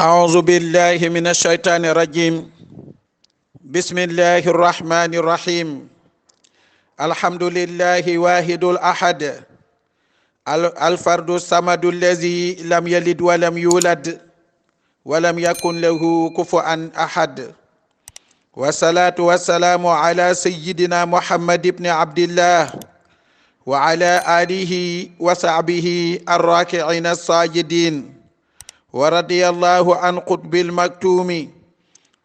أعوذ بالله من الشيطان الرجيم. بسم الله الرحمن الرحيم. الحمد لله واحد الأحد الفرد الصمد الذي لم يلد ولم يولد ولم يكن له كفوا أحد، والصلاة والسلام على سيدنا محمد بن عبد الله وعلى آله وصحبه الراكعين الساجدين، ورضي الله عن قطب المكتوم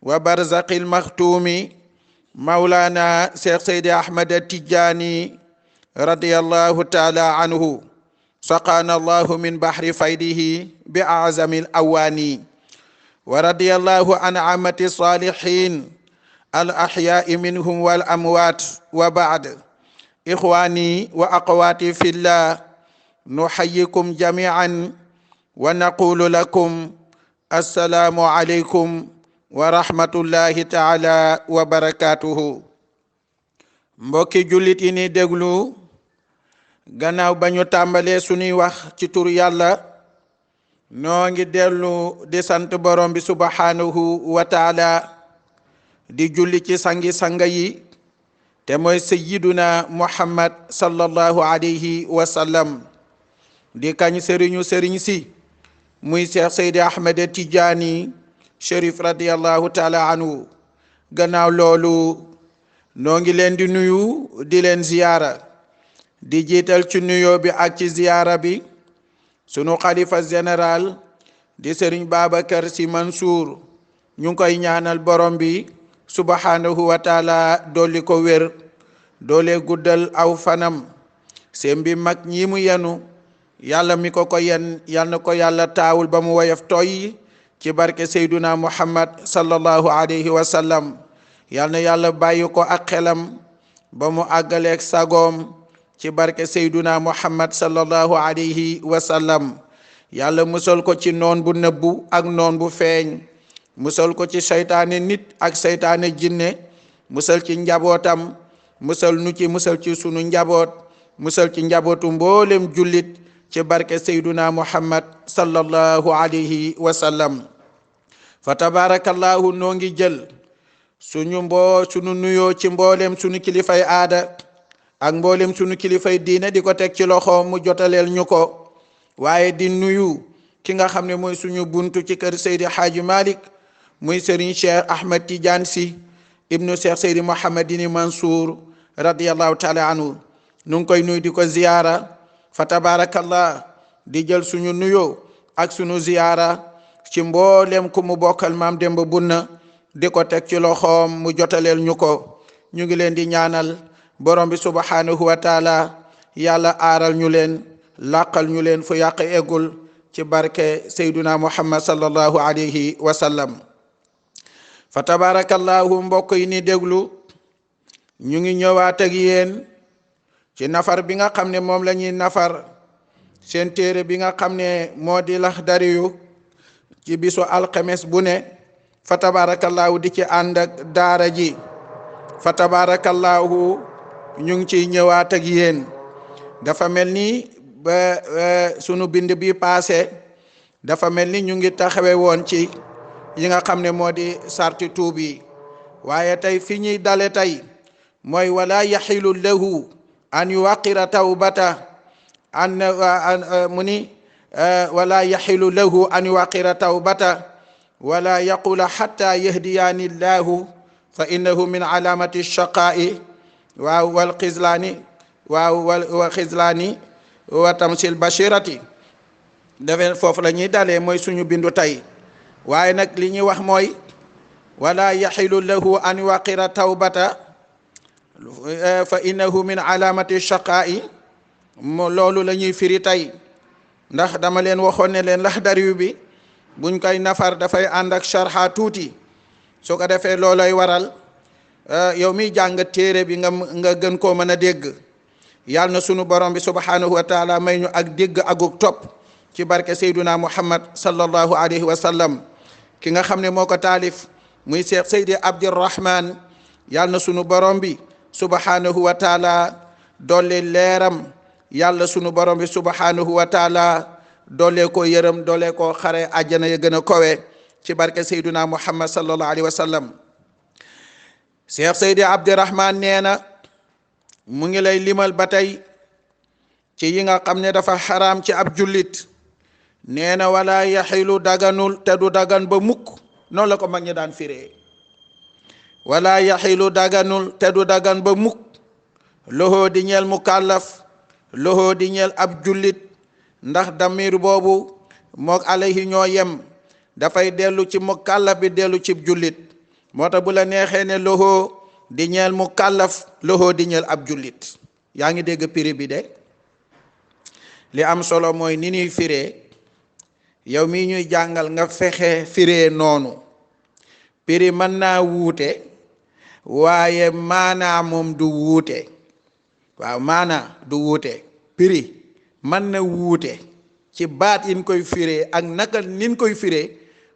وبرزق المختوم مولانا شيخ سيد أحمد التجاني رضي الله تعالى عنه. سقانا الله من بحر فيده بأعظم الأواني، ورضي الله عن عامة الصالحين الأحياء منهم والأموات. وبعد، إخواني وأخواتي في الله، نحييكم جميعا ونقول لكم السلام عليكم ورحمة الله تعالى وبركاته. mbokki jullit yi ni déglu, gannaaw ba ñu tàmbalee suñuy wax ci tur yàlla, noo ngi dellu di sant borom bi subhanahu wa taala, di julli ci sangi-sanga yi te mooy sayyiduna muhammad sallallahu alayhi wa sallam, di kañ sëriñu sëriñ si muy Cheikh Seydi Ahmed Tidiane Chérif radiyallahu taala anhu. gannaaw loolu noo ngi leen di nuyu di leen ziyaara, di jiital ci nuyoo bi ak ci ziyaara bi sunu xalifa général di sëriñ Babacar Sy Mansour. ñu ngi koy ñaanal borom bi subhanahu wa taala dolli ko wér, doole guddal aw fanam, seen bi mag ñi mu yenu yàlla mi ko yen yal na ko yàlla taawul ba mu woyof toy ci barke Seyduna Muhammad sallallahu alayhi wa sallam. yal na yàlla bàyyi ko ak xelam ba mu àggaleeg sagoom ci barke Seyduna Muhammad sallallahu alayhi wa sallam. yàlla musal ko ci noon bu nëbbu ak noon bu feeñ, musal ko ci seytaane nit ak seytaane jinne, musal ci njabootam, musal nu ci musal ci sunu njaboot, musal ci njabootu mboolem jullit ci barke Seyduna Muhammad sallallahu alayhi wa sallam. fa tabarakallahu, noo ngi jël sunu nuyoo ci mboolem sunu kilifay aada ak mboolem sunu kilifay diine di ko teg ci loxo mu jotaleel ñu ko, waaye di nuyu ki nga xam ne mooy suñu buntu ci kër Seydi Hadji Malick muy Serigne Cheikh Ahmed Tidiane Sy ibnu Cheikh Seydi Mouhamadini Mansour radiyallahu taala anhu. nu ngi koy nuyu di ko ziyaara. fa tabarakallah, di jël suñu nuyoo ak suñu ziyaara ci mboolem ku mu bokkal maam Demba Bunna di ko teg ci loxoom mu jotaleel ñu ko. ñu ngi leen di ñaanal borom bi subhanahu wa taala yàlla aaral ñu leen, làqal ñu leen fu yàq eggul ci barke Seyduna Muhammad sallallahu alayhi wa sallam. fa tabarakallahu, mbokk yi ni déglu, ñu ngi ñëwaat ak yéen ci nafar bi nga xam ne moom la ñuy nafar seen téere bi nga xam ne moo di Laxdariyu ci bisu alxames bu ne. fa tabarakallahu, di ci ànd ak daara ji. fa tabarakallahu, ñu ngi ciy ñëwaat ak yéen. dafa mel ni ba sunu bind bi paase, dafa mel ni ñu ngi taxawe woon ci yi nga xam ne moo di sarti tuub yi, waaye tey fi ñuy dale tey mooy wala yaxilu lahu an yuwaqira tawbata mu ni wala yaxilu lahu an yuwaqira tawbata wala yaqula xatta yahdiyani llahu fa innahu min alamati shaqaa'i wal xizlaani wa xizlaani wa tamsil bashirati. defe foofu la ñuy dalee mooy suñu bindu tey, waaye nag li ñuy wax mooy wala yaxilu lahu an yuwaqira tawbata fa innahu min alamati shaqaa'i. loolu la ñuy firi tey, ndax dama leen waxoon ne leen Laxdariyu bi buñ koy nafar dafay ànd ak sharha tuuti, su ko defee looloy waral yow miy jàng téere bi nga gën koo mën a dégg. yàlla na sunu borom bi subhanahu wa taala may ñu ak dégg aguk topp ci barke Seyduna Muhammad sallallahu alayhi wa sallam. ki nga xam ne moo ko taalif muy Cheikh Seydi Abdirahman, yàlla na sunu borom bi subhanahu wa taala doole leeram, yàlla sunu borom bi subhanahu wa taala doole ko yërëm doole ko xare àjjana ya gën a kowe ci barke Seyduna Muhammad sallallahu alayhi wa sallam. Cheikh Seydi Abdirahman nee na mu ngi lay limal ba tey ci yi nga xam ne dafa xaraam ci ab jullit. nee na wala yaxilu daganul te du dagan ba mukk, noonu la ko mag ñi daan firee. wala yaxilu daganul te du dagan ba mukk loxoo di ñeel mukallaf, loxoo di ñeel ab jullit, ndax damir boobu mook alayhi ñoo yem, dafay dellu ci mukallaf bi dellu ci jullit. moo tax bu la neexee ne loxoo di ñeel mukallaf, loxoo di ñeel ab jullit. yaa ngi dégg piri bi de. li am solo mooy ni ñuy firee, yow mii ñuy jàngal nga fexe firee noonu. piri mën naa wuute waaye maanaa moom du wuute. waaw maanaa du wuute, piri mën na wuute ci baat yin koy firee ak naka nin koy firee,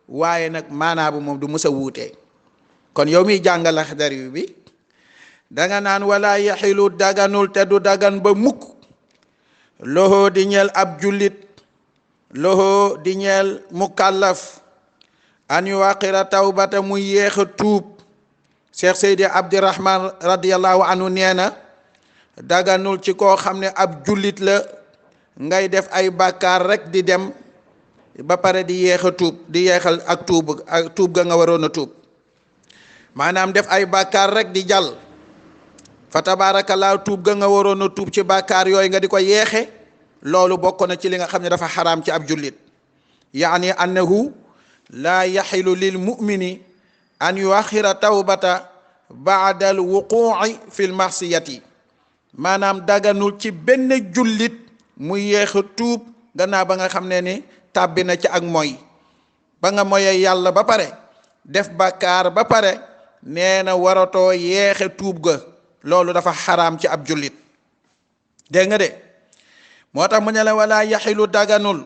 waaye nag maanaa bu moom du mës a wuute. kon yow miy jàngal Laxdari bi danga naan wala yaxilu daganul te du dagan ba mukk loxoo di ñeel ab jullit, loxoo di ñeel mukallaf, an yu waqira tawbata muy yéex a tuub. Cheikh Seydi Abdirahman radiyallahu anhu nee na daganul ci koo xam ne ab jullit la ngay def ay bàkkaar rek di dem ba pare di yéex a tuub, di yeexal ak tuub ga nga waroon a tuub. maanaam def ay bàkkaar rek di jàll, fa tabaarakallaa tuub ga nga waroon a tuub ci bàkkaar yooyu nga di ko yeexe, loolu bokk na ci li nga xam ne dafa xaraam ci ab jullit. yaani annahu laa yaxilu lil mumini an yuaxira tawbata baada al wuquuci fi l maxsiyati. maanaam daganul ci benn jullit mu yéex a tuub gannaaw ba nga xam ne ni tàbbi na ci ak moy, ba nga moyee yàlla ba pare def bàkkaar ba pare, nee na waratoo yeexe tuub ga. loolu dafa xaraam ci ab jullit. dégg nga de, moo tax mu ne la wala yaxilu daganul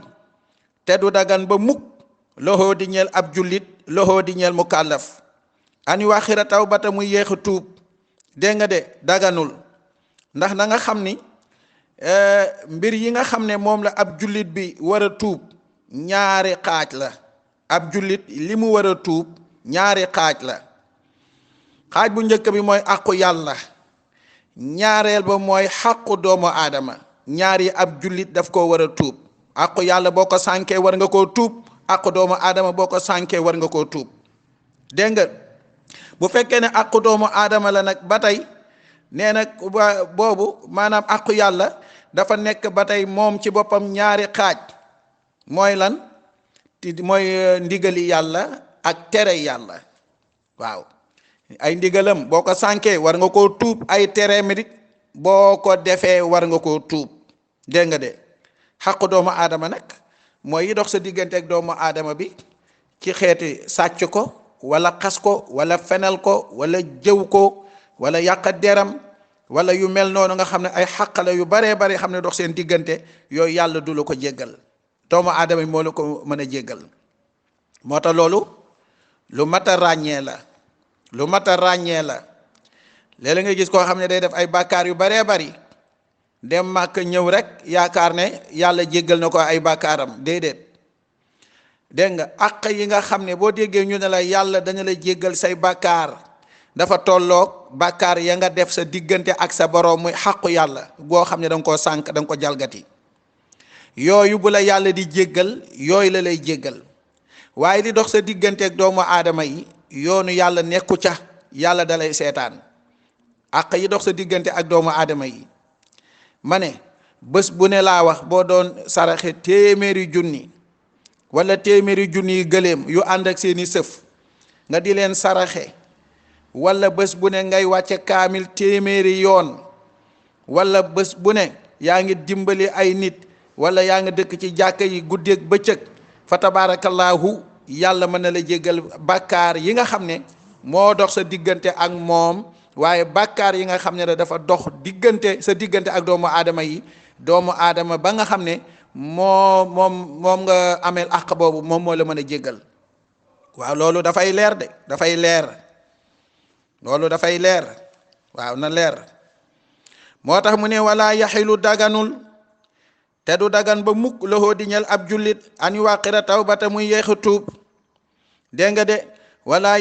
te du dagan ba mukk loxoo di ñeel ab jullit, loxoo di ñeel mukallaf, an yu waxira tawbata muy yéex a tuub. dégg nga de, daganul. ndax na nga xam ni mbir yi nga xam ne moom la ab jullit bi war a tuub ñaari xaaj la. ab jullit li mu war a tuub ñaari xaaj la. xaaj bu njëkk bi mooy àqu yàlla, ñaareel ba mooy xàqu doomu aadama. ñaari ab jullit daf koo war a tuub. àqu yàlla boo ko sànkee war nga koo tuub, àqu doomu aadama boo ko sànkee war nga koo tuub. dégg nga, bu fekkee ne àqu doomu aadama la nag ba tey, nee na boobu maanaam àqu yàlla dafa nekk ba tey moom ci boppam ñaari xaaj. mooy lan? mooy ndigali yàlla ak tere yàlla. waaw, ay ndigalam boo ko sànkee war nga koo tuub, ay tere mi boo ko defee war nga koo tuub. dégg nga de, xaqu doomu aadama nag mooy yi dox sa diggante ak doomu aadama bi ci xeeti sàcc ko wala xas ko wala fenal ko wala jëw ko wala yàq deram wala yu mel noonu nga xam ne ay xaq la yu baree bari xam ne dox seen diggante, yooyu yàlla du la ko jéggal, doomu aadama yi moo la ko mën a jéggal. moo tax loolu lu mat a ràññee la, lu mat a ràññee la. léeg-léeg nga gis koo xam ne day def ay bàkkaar yu baree bari, dem màkk ñëw rek yaakaar ne yàlla jéggal na ko ay bàkkaaram. déedéet. dégg nga, àq yi nga xam ne boo déggee ñu ne la yàlla dana la jéggal say bàkkaar, dafa tolloog bàkkaar ya nga def sa diggante ak sa borom, muy xàqu yàlla goo xam ne da nga koo sànk, da nga ko jalgati. yooyu bu la yàlla di jéggal, yooyu la lay jéggal. waaye di dox sa diggante ak doomu aadama yi, yoonu yàlla nekku ca, yàlla dalay seetaan. àq yi dox sa diggante ak doomu aadama yi, ma ne bés bu ne laa wax, boo doon saraxe téeméeri junni wala téeméeri junni yi gëléem yu ànd ak seeni sëf nga di leen saraxe, wala bés bu ne ngay wàcce kaamil téeméeri yoon, wala bés bu ne yaa ngi dimbali ay nit, wala yaa ngi dëkk ci jàkka yi guddeeg bëccëg, fa tabaarakallaahu yàlla mën na la jéggal bàkkaar yi nga xam ne moo dox sa diggante ak moom. waaye bàkkaar yi nga xam ne dafa dox diggante sa diggante ak doomu aadama yi, doomu aadama ba nga xam ne moom nga ameel àq boobu, moom moo la mën a jéggal. waaw, loolu dafay leer de, dafay leer, loolu dafay leer. waaw, na leer. moo tax mu ne wala yaxilu daganul te du dagan ba mukk loxoo di ñel ab jullit an yu wàqira tawbata muy yéex a tuub. dégg nga de wala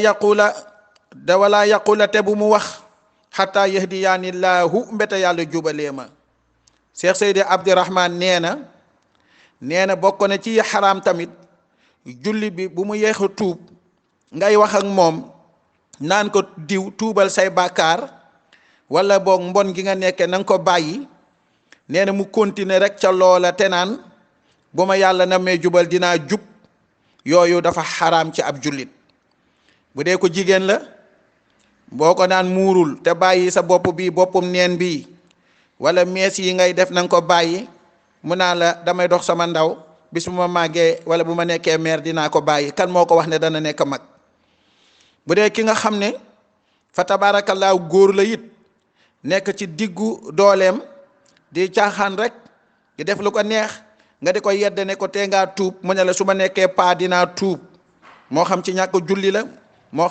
yaqula te bu mu wax xataa yahdiyaani laahu mbete yàlla jubalee ma. Cheikh Seydi Abdourahman nee na bokk na ci xaraam tamit julli bi bu mu yeex a tuub ngay wax ak moom naan ko diw tuubal say bàkkaar wala boog mbon gi nga nekkee na nga ko bàyyi. nee na mu continuer rek ca loola te naan bu ma yàlla na mee jubal dinaa jub. yooyu dafa xaraam ci ab jullit. bu dee ko jigéen la boo ko naan muurul te bàyyi sa bopp bi boppum neen bi wala mees yi ngay def na nga ko bàyyi mu naa la damay dox sama ndaw bis bu ma màggee wala bu ma nekkee meer dinaa ko bàyyi. kan moo ko wax ne dana nekk mag? bu dee ki nga xam ne fa tabaarakallaahu góor la it nekk ci diggu dooleem di caaxaan rek di def lu ko neex nga di ko yedd ne ko tee ngaa tuub mu ne la su ma nekkee paa dinaa tuub. moo xam ci ñàkk julli la moo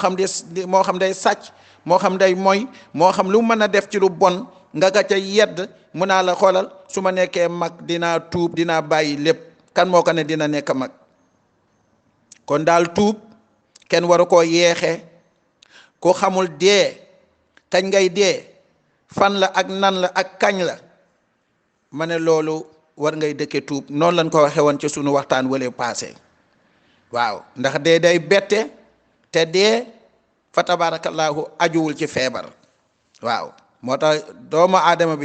xam day sàcc moo xam day moy moo xam lu mën a def ci lu bon nga ka ca yedd mu naa la xoolal su ma nekkee mag dinaa tuub dinaa bàyyi lépp. kan moo ko ne dina nekk mag? kon daal tuub kenn waru koo yeexe. ku xamul dee kañ ngay dee fan la ak nan la ak kañ la ma ne loolu war ngay dëkke tuub. noonu lañ ko waxe woon ci sunu waxtaan wala passé. waaw ndax dee day bette te dee fa tabaarakallaahu ajuwul ci feebar. waaw moo tax doomu aadama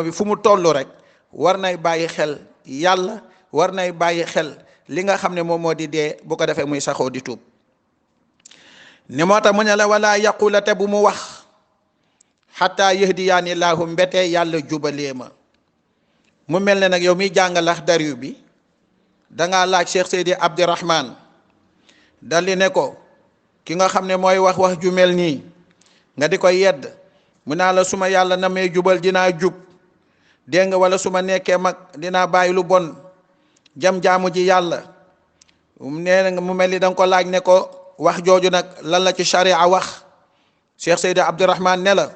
bi fu mu toll rek war nay bàyyi xel yàlla, war nay bàyyi xel li nga xam ne moom moo di dee, bu ko defee muy saxoo di tuub. ni moo tax mu ne la wala yaqula te bu mu wax xataa yahdiyaani laahu mbete yàlla jubalee ma. mu mel ne nag yow miy jàng Laxdari bi dangaa laaj Cheikh Seydi Abdourahman daldi ne ko ki nga xam ne mooy wax ju mel nii nga di ko yedd mu naa la suma yàlla na may jubal dinaa jub, dégg nga, wala su ma nekkee mag dinaa bàyyi lu bon jaamu ji yàlla. nee na mu mel ni danga ko laaj ne ko wax jooju nag lan la ci sharia wax. Cheikh Seydi Abdourahman ne la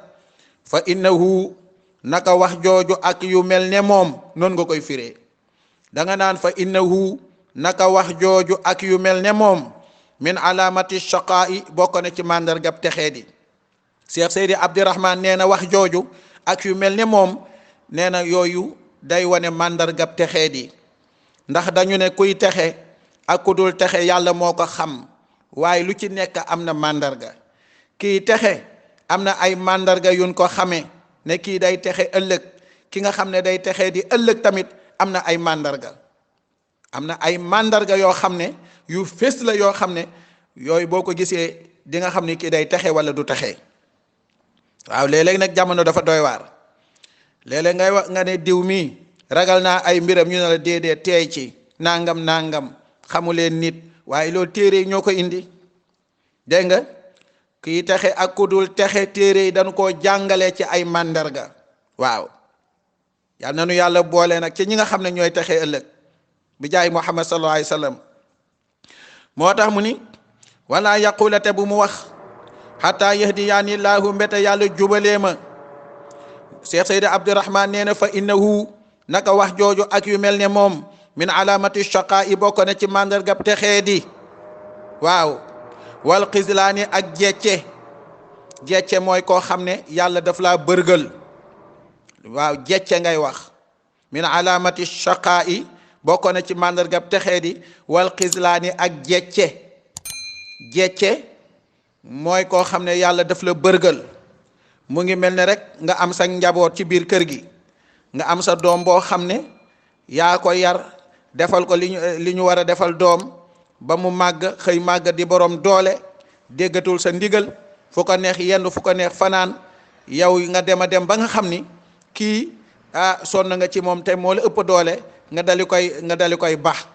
fa innahu naka wax jooju ak yu mel ne moom noonu nga koy firee. danga naan fa innahu naka wax jooju ak yu mel ne moom min alaamati shaqaa'i bokk na ci màndargab texee di. Cheikh Seydi Abdourahman nee na wax jooju ak yu mel ne moom nee na yooyu day wane màndargab texee di. ndax dañu ne kuy texe ak ku dul texe yàlla moo ko xam, waaye lu ci nekk am na màndarga. kii texe am na ay màndarga yuñ ko xamee ne kii day texe ëllëg. ki nga xam ne day texe di ëllëg tamit am na ay màndarga. am na ay màndarga yoo xam ne yu fés la yoo xam ne yooyu boo ko gisee di nga xam ne kii day texe wala du texe. waaw léeg-léeg nag jamono dafa doy waar. léeg-léeg ngay wax nga ne diw mii ragal naa ay mbiram ñu ne la déedéet teey ci nangam xamuleen nit, waaye loolu téere yi ñoo ko indi. dégg nga kii texe ak ku dul texe téere yi dañu koo jàngale ci ay màndarga. waaw yal na nu yàlla boole nag ci ñi nga xam ne ñooy texe ëllëg bi jaay Muhammad sallallahu alayhi wa sallam. moo tax mu ni wala yaqula te bu mu wax xataa yahdiyaani laahu mbete yàlla jubalee ma. Cheikh Seydi Abdourahman nee na fa innahu naka wax jooju ak yu mel ne moom min alaamati shaqaa'i bokk na ci màndargab texee di. waaw wal xislaani ak jecce mooy koo xam ne yàlla daf laa bërgël. waaw jecce ngay wax. min alaamati shaqaa'i bokk na ci màndargab texee di wal xislaani ak jecce mooy koo xam ne yàlla daf la bërgël. mu ngi mel ne rek nga am sa njaboot ci biir kër gi, nga am sa doom boo xam ne yaa ko yar defal ko li ñu war a defal doom ba mu màgg xëy màgg di borom doole, déggatul sa ndigal, fu ko neex yendu fu ko neex fanaan. yow nga dem ba nga xam ni kii sonn nga ci moom te moo la ëpp doole, nga dali koy baax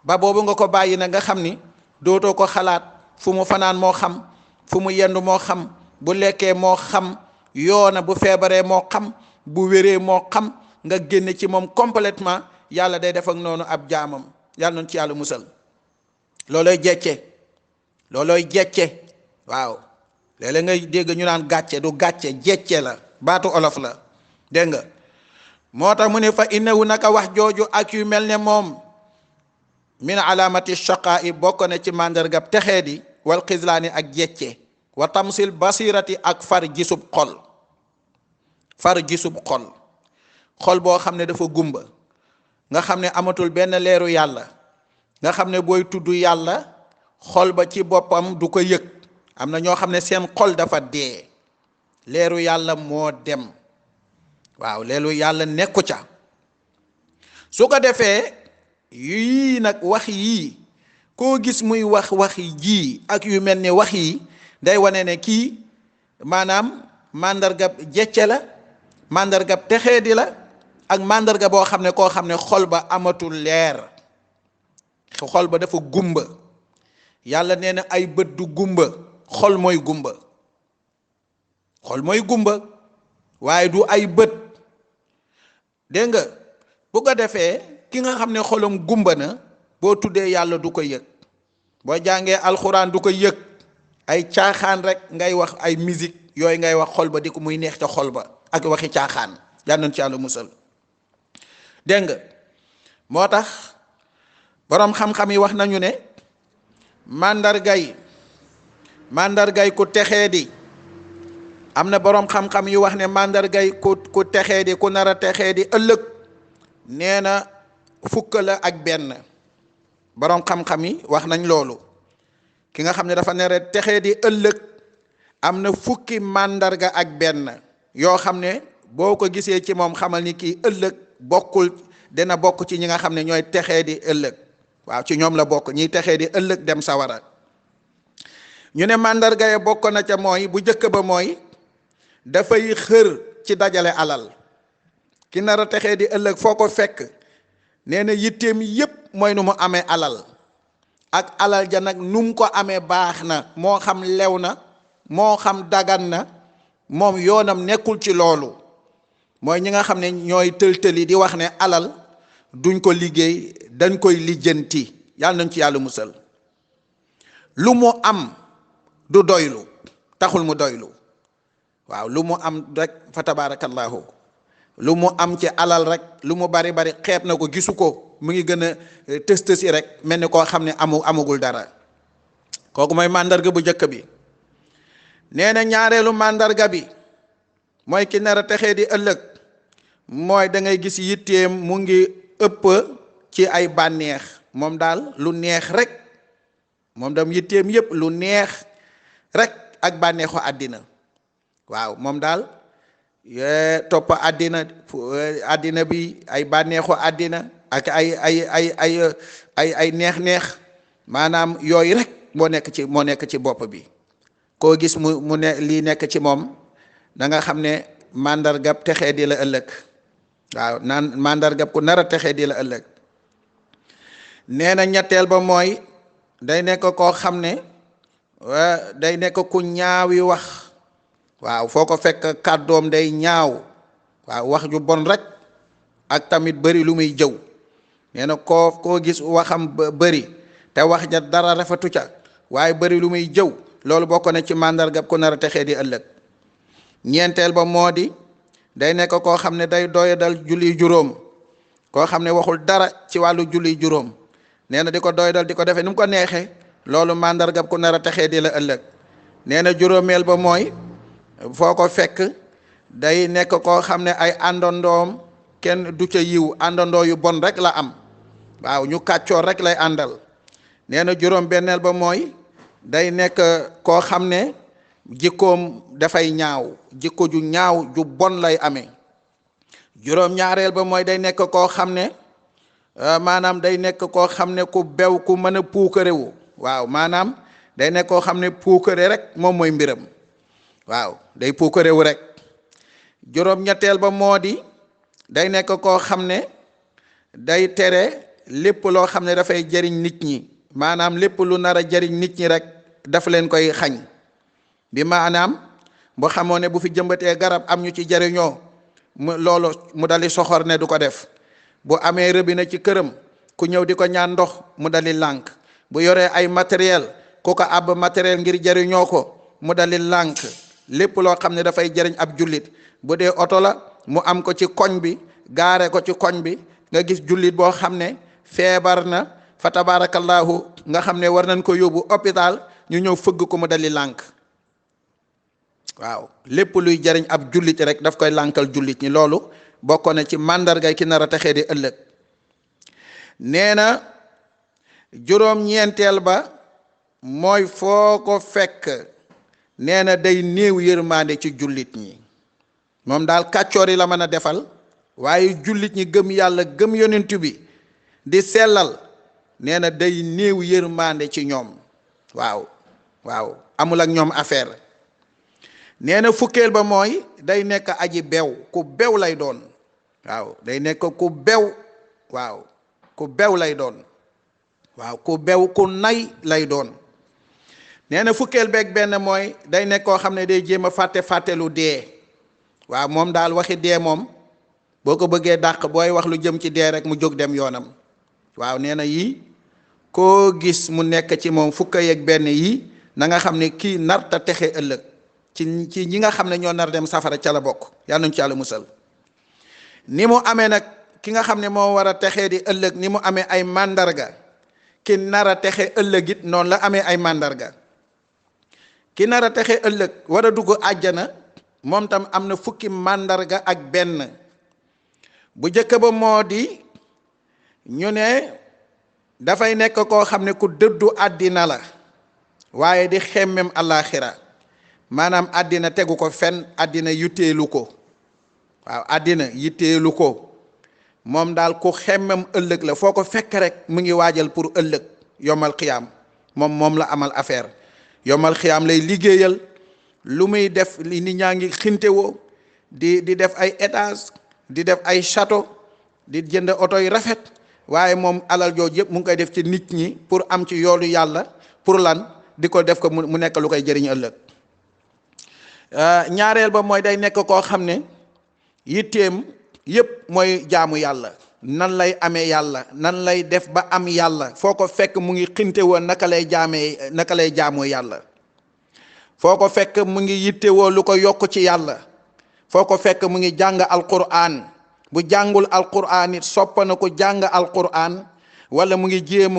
ba boobu nga ko bàyyi na nga xam ni dootoo ko xalaat. fu mu fanaan moo xam, fu mu yendu moo xam, bu lekkee moo xam, yoona bu feebaree moo xam, bu wéree moo xam. nga génne ci moom complètement. yàlla day def ak noonu ab jaamam. yàlla noonu ci yàlla musal. loolooy jecce. waaw léeg-léeg ngay dégg ñu naan gàcce, du gàcce, jecce la, baatu olof la. dégg nga moo tax mu ne fa innahu naka wax jooju ak yu mel ne moom min alaamati shaqaa'i bokk na ci màndargab texee di wal xislaani ak jecce wa tamsil basirati ak far gisub xol boo xam ne dafa gumba nga xam ne amatul benn leeru yàlla nga xam ne booy tudd yàlla xol ba ci boppam du ko yëg. am na ñoo xam ne seen xol dafa dee leeru yàlla moo dem waaw leeru yàlla nekku ca su ko defee yii nag wax yii koo gis muy wax ji ak yu mel ni wax yi day wane ne kii maanaam màndargab jecce la màndargab texee di la ak màndarga boo xam ne koo xam ne xol ba amatul leer xol ba dafa gumba yàlla nee na ay bët du gumba xol mooy gumba waaye du ay bët dégg nga bu ko defee ki nga xam ne xolam gumba na boo tuddee yàlla du ko yëg boo jàngee alxuraan du ko yëg ay caaxaan rek ngay wax ay musique yooyu ngay wax xol ba di ko muy neex ca xol ba ak waxi caaxaan yal nañu ci yàlla musal dégg nga moo tax boroom xam-xam yi wax nañu ne màndargay ku texee di am na boroom xam-xam yu wax ne màndargay ku texee di ku nar a texee di ëllëg nee na fukk la ak benn boroom xam-xam yi wax nañ loolu ki nga xam ne dafa nar a texee di ëllëg am na fukki màndarga ak benn yoo xam ne boo ko gisee ci moom xamal ni kii ëllëg dina bokk ci ñi nga xam ne ñooy texee di ëllëg waaw ci ñoom la bokk ñiy texee di ëllëg dem sawara ñu ne màndarga ya bokk na ca mooy bu njëkk ba mooy dafay xër ci dajale alal ki nar a texee di ëllëg foo ko fekk nee na yitteem yépp mooy nu mu amee alal ak alal ja nag nu mu ko amee baax na moo xam lew na moo xam dagan na moom yoonam nekkul ci loolu mooy ñi nga xam ne ñooy tëltëli di wax ne alal duñ ko liggéey dañ koy lijjanti yàlla nañ ci yàlla musal lu mu am du doylu taxul mu doylu waaw lu mu am rek fa tabarakallahu lu mu am ci alal rek lu mu bari xeeb na ko gisu ko mu ngi gën a tës-tësi rek mel ni koo xam ne amagul dara kooku mooy màndarga bu njëkk bi nee na ñaareelu màndarga bi mooy ki nar a texee di ëllëg mooy da ngay gis yitteem mu ngi ëpp ci ay bànneex moom daal lu neex rek moom dam yitteem yépp lu neex rek ak bànneexu àddina waaw moom daal topp àddina bi ay bànneexu àddina ak ay neex-neex maanaam yooyu rek moo nekk ci bopp bi koo gis mu ne lii nekk ci moom da nga xam ne màndargab texee di la ëllëg waaw naan màndargab ku nar a texee di la ëllëg nee na ñetteel ba mooy day nekk koo xam ne day nekk ku ñaawi wax waaw foo ko fekk kàddoom day ñaaw waaw wax ju bon rek ak tamit bëri lu muy jëw nee na koo gis waxam bëri te wax ja dara rafetu ca waaye bëri lu muy jëw loolu bokk na ci màndargab ku nar a texee di ëllëg ñeenteel ba moo di day nekk koo xam ne day doyadal julli juróom koo xam ne waxul dara ci wàllu julli juróom nee na di ko doyadal di ko defee ni mu ko neexee loolu màndargab ku nar a texee di la ëllëg nee na juróomeel ba mooy foo ko fekk day nekk koo xam ne ay àndandoom kenn du ca yiw àndandoo yu bon rek la am waaw ñu kàccoor rek lay àndal nee na juróom benneel ba mooy day nekk koo xam ne jikkoom dafay ñaaw jikko ju ñaaw ju bon lay amee juróom ñaareel ba mooy day nekk koo xam ne maanaam day nekk koo xam ne ku bew ku mën a puukarewu waaw maanaam day nekk koo xam ne puukare rek moom mooy mbiram waaw day puukarewu rek juróom ñetteel ba moo di day nekk koo xam ne day tere lépp loo xam ne dafay jëriñ nit ñi maanaam lépp lu nar a jëriñ nit ñi rek daf leen koy xañ bi maanaam boo xamoo ne bu fi jëmbatee garab am ñu ci jëriñoo loolu mu dali soxor ne du ko def bu amee robinet ci këram ku ñëw di ko ñaan ndox mu dali lànk bu yoree ay matériel ku ko àbb matériel ngir jëriñoo ko mu dali lànk lépp loo xam ne dafay jëriñ ab jullit bu dee oto la mu am ko ci koñ bi gaare ko ci koñ bi nga gis jullit boo xam ne feebar na fa tabarakallahu nga xam ne war nañ ko yóbbu hôpital ñu ñëw fëgg ko mu dali lànk. waaw lépp luy jariñ ab jullit rek daf koy lànkal jullit ñi. loolu bokkoon na ci màndargay ki nar a texee di ëllëg. nee na juróom-ñeenteel ba mooy foo ko fekk nee na day néew yërmande ci jullit ñi. moom daal kàccoor yi la mën a defal, waaye jullit ñi gëm yàlla gëm yonent bi di sellal nee na day néew yërmande ci ñoom. waaw amul ak ñoom affaire. nee na fukkeel ba mooy day nekk aji bew, ku bew lay doon. waaw day nekk ku bew. waaw ku bew lay doon. waaw ku bew ku nay lay doon. nee na fukkeel beeg benn mooy day nekk koo xam ne day jéem a fàtte lu dee. waaw moom daal waxi dee moom boo ko bëggee dàq booy wax lu jëm ci dee rek mu jóg dem yoonam. waaw nee na yii koo gis mu nekk ci moom fukka yeeg benn yii na nga xam ne kii nar ta texe ëllëg ci ñi nga xam ne ñoo nar dem safara ca la bokk. yal nañu ci Yàlla musal. ni mu amee nag ki nga xam ne moo war a texee di ëllëg ni mu amee ay màndarga, ki nar a texe ëllëg it noonu la amee ay màndarga. ki nar a texe ëllëg war a dugg àjjana moom tam am na fukki màndarga ak benn. bu njëkk ba moo di ñu ne dafay nekk koo xam ne ku dëddu àddina la waaye di xemmem àllaaxira. maanaam àddina tegu ko fenn, àddina yitteelu ko. waaw àddina yitteelu ko. moom daal ku xemmem ëllëg la, foo ko fekk rek mu ngi waajal pour ëllëg yomal xiyaam. moom la amal affaire. yomal xiyaam lay liggéeyal. lu muy def li nit ñaa ngi xintewoo di def ay étage, di def ay château, di jënd oto yu rafet, waaye moom alal jooju yëpp mu ngi koy def ci nit ñi pour am ci yoolu yàlla. pour lan? di ko def ko mu nekk lu koy jëriñ ëllëg. ñaareel ba mooy day nekk koo xam ne yitteem yëpp mooy jaamu yàlla. nan lay amee yàlla, nan lay def ba am yàlla. foo ko fekk mu ngi xintewoo naka lay jaamoo yàlla. foo ko fekk mu ngi yittewoo lu ko yokk ci yàlla. foo ko fekk mu ngi jàng alquran. bu jàngul alquran it soppa na ko jàng alquran, wala mu ngi jéem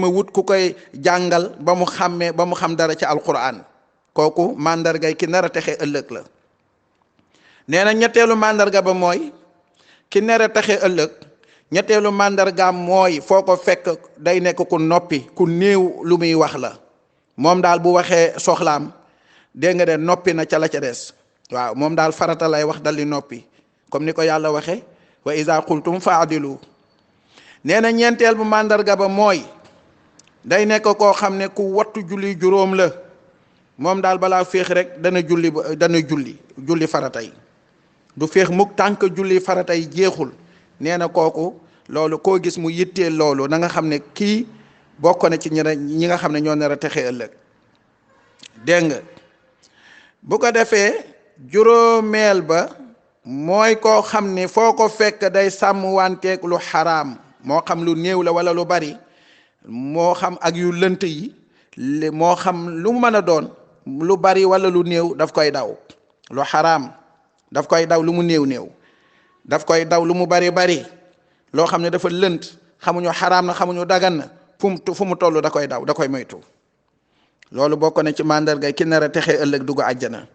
a wut ku koy jàngal ba mu xam dara ci alquran. kooku màndargay ki nar a texe ëllëg la. nee na ñetteelu màndarga ba mooy ki nar a texe ëllëg. ñetteelu màndargaam mooy foo ko fekk day nekk ku noppi, ku néew lu muy wax la. moom daal bu waxee soxlaam dégg nga de noppi na ca la ca des. waaw moom daal farata lay wax dal di noppi, comme ni ko yàlla waxe wa iza qultum fa'dilu. nee na ñeenteel bu màndarga ba mooy day nekk koo xam ne ku wattu julli juróom la. moom daal balaa féex rek dana julli faratay. du féex mukk tànk julli faratay jeexul. nee na kooku loolu koo gis mu yitteel loolu na nga xam ne kii bokk na ci ñi nga xam ne ñoo nar a texe ëllëg. dégg nga bu ko defee juróomeel ba mooy koo xam ne foo ko fekk day sàmm wanteeg lu xaraam, moo xam lu néew la wala lu bari, moo xam ak yu lënt yi, moo xam lu mën a doon, lu bari wala lu néew daf koy daw. lu xaraam daf koy daw, lu mu néew daf koy daw, lu mu bari loo xam ne dafa lënt, xamuñu xaraam na xamuñu dagan na, fu mu toll da koy daw, da koy moytu. loolu bokk na ci màndarga ki nar a texe ëllëg dugg àjjana.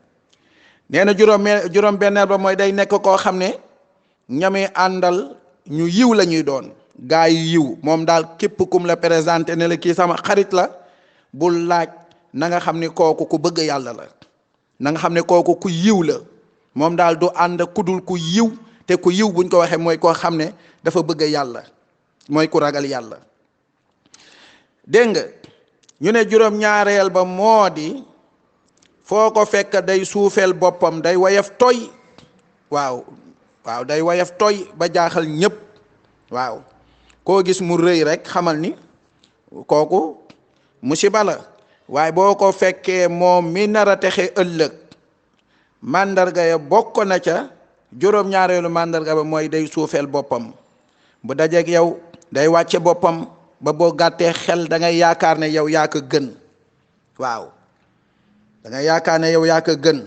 nee na juróom benneel ba mooy day nekk koo xam ne ñami àndal ñu yiw la ñuy doon, gaa yu yiw. moom daal képp kum la présenté ne la kii sama xarit la, bul laaj, na nga xam ne kooku ku bëgg yàlla la, na nga xam ne kooku ku yiw la. moom daal du ànd kudul ku yiw, te ku yiw buñ ko waxee mooy koo xam ne dafa bëgg yàlla, mooy ku ragal yàlla. dégg nga ñu ne juróom ñaareel ba moo di foo ko fekk day suufeel boppam, day wayaf toy. waaw day wayaf toy ba jaaxal ñépp. waaw koo gis mu rëy rek xamal ni kooku musiba la. waaye boo ko fekkee moom mi nar a texe ëllëg, màndarga ya bokk na ca juróom ñaareelu màndarga ba mooy day suufeel boppam. bu dajeeg yow day wàcce boppam ba boo gàttee xel da ngay yaakaar ne yow yaa ko gën. waaw da ngay yaakaar ne yow yaa ko gën.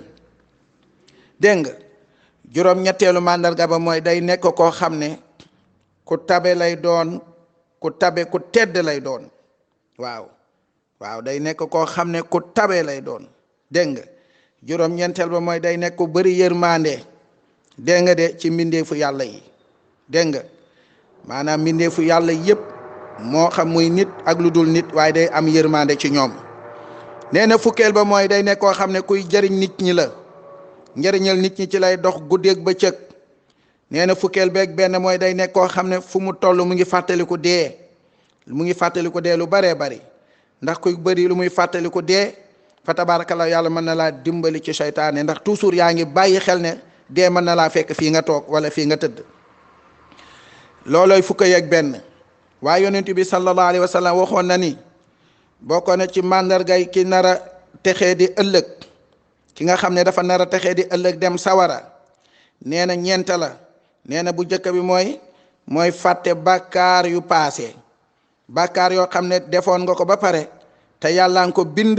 dégg nga juróom ñetteelu màndarga ba mooy day nekk koo xam ne ku tabe lay doon, ku tabe ku tedd lay doon waaw waaw day nekk koo xam ne ku tabe lay doon dégg nga juróom-ñeenteel ba mooy day nekk ku bëri yërmande dégg nga de ci mbindeefu yàlla yi dégg nga maanaam mbindeefu yàlla yépp moo xam muy nit ak lu dul nit waaye day am yërmande ci ñoom nee na fukkeel ba mooy day nekk koo xam ne kuy jëriñ nit ñi la njëriñal nit ñi ci lay dox guddeeg bëccëg nee na fukkeel beeg benn mooy day nekk koo xam ne fu mu toll mu ngi fàttaliku dee lu baree bari ndax kuy bëri lu muy fàttaliku dee fa tabarakallah yàlla mën na laa dimbali ci seytaane ndax toujours yaa ngi bàyyi xel ne dee mën na laa fekk fii nga toog wala fii nga tëdd loolooy fukk yeeg benn waaye yonent bi sallallahu alayhi wa sallam waxoon na ni bokkoon na ci màndargay ki nar a texee di ëllëg ki nga xam ne dafa nar a texee di ëllëg dem sawara nee na ñeent la nee na bu njëkk bi mooy fàtte bàkkaar yu paase bàkkaar yoo xam ne defoon nga ko ba pare te yàlla nga ko bind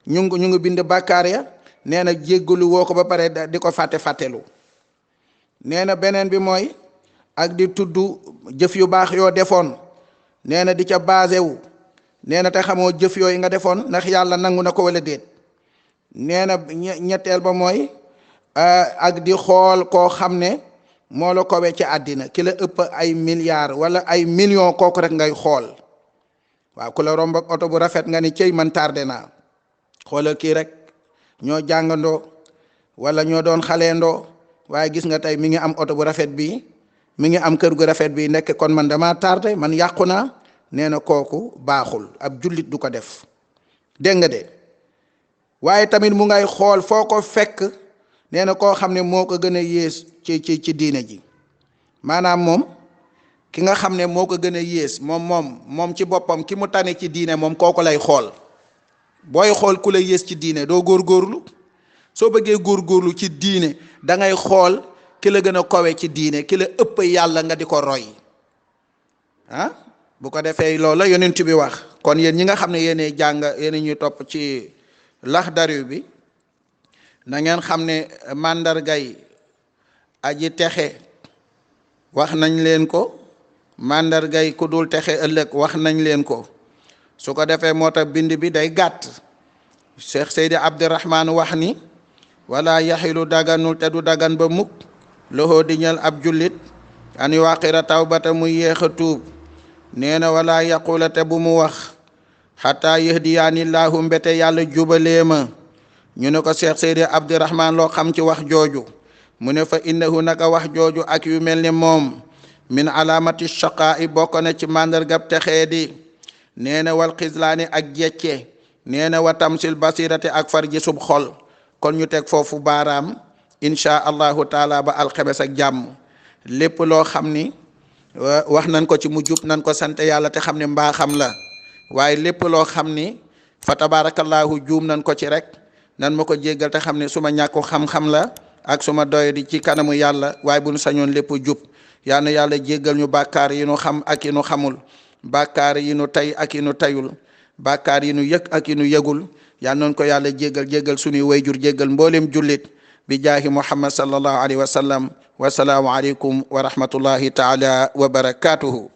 ñu ngi bind bàkkaar ya nee na jéggalu woo ko ba pare di ko fàttelu nee na beneen bi mooy ak di tudd jëf yu baax yoo defoon nee na di ca basé wu nee na te xamoo jëf yooyu nga defoon ndax yàlla nangu na ko wala déet nee na ñetteel ba mooy ak di xool koo xam ne moo la kowe ci àddina ki la ëpp ay milliards wala ay millions kooku rek ngay xool waaw ku la romb ak oto bu rafet nga ni cey man tardé naa xoolal kii rek ñoo jàngandoo wala ñoo doon xaleendoo waaye gis nga tey mi ngi am oto bu rafet bii mi ngi am kër gu rafet bii nekk kon man dama tardé man yàqu naa nee na kooku baaxul ab jullit du ko def dégg nga de waaye tamit mu ngay xool foo ko fekk nee na koo xam ne moo ko gën a yées ci diine ji maanaam moom ki nga xam ne moo ko gën a yées moom ci boppam ki mu tane ci diine moom kooku lay xool booy xool ku la yées ci diine doo góorgóorlu soo bëggee góorgóorlu ci diine da ngay xool ki la gën a kowe ci diine ki la ëpp yàlla nga di ko roy bu ko defee loola yonent bi wax kon yéen ñi nga xam ne yéenay jàng yéen ñuy topp ci Laxdari bi na ngeen xam ne màndargay aji texe wax nañ leen ko màndargay ku dul texe ëllëg wax nañ leen ko su ko defee moo tax bind bi day gàtt Cheikh Seydi Abdurahman wax ni wala yaxilu daganul te du dagan ba mukk loxoo di ñal ab jullit an waqira tawbata muy yéex a tuub nee na wala yaqula te bu mu wax xataa yahdiyaanillaahu mbete yàlla jubaleema ñu ne ko Cheikh Seydi Abdurahman loo xam ci wax jooju mu ne fa innahu naka wax jooju ak yu mel ni moom min alaamati shaqaa'i bokk na ci màndargab texee di nee na wal xislaani ak jecce nee na wa tamsil basirate ak far ji sub xol kon ñu teg foofu baaraam insha allahu taala ba alxebes ak jàmm lépp loo xam ni wax nañ ko ci mu jub nañ ko sant yàlla te xam ne mbaaxam la waaye lépp loo xam ni fa tabarakallahu juum nañ ko ci rek nan ma ko jéggal te xam ne suma ñàkku xam-xam la ak suma doy di ci kanamu yàlla waaye bu ñu sañoon lépp jub yal na yàlla jéggal ñu bàkkaar yi nu xam ak yi nu xamul bàkkaar yi nu tay ak yi nu tayul bàkkaar yi nu yëg ak yi nu yëgul yal noonu ko yàlla jéggal suñuy wayjur jéggal mboolem jullit bi jaahi muhammad sallallahu alayhi wa sallam wasalaamu aleykum wa rahmatullahi taala wa barakatuhu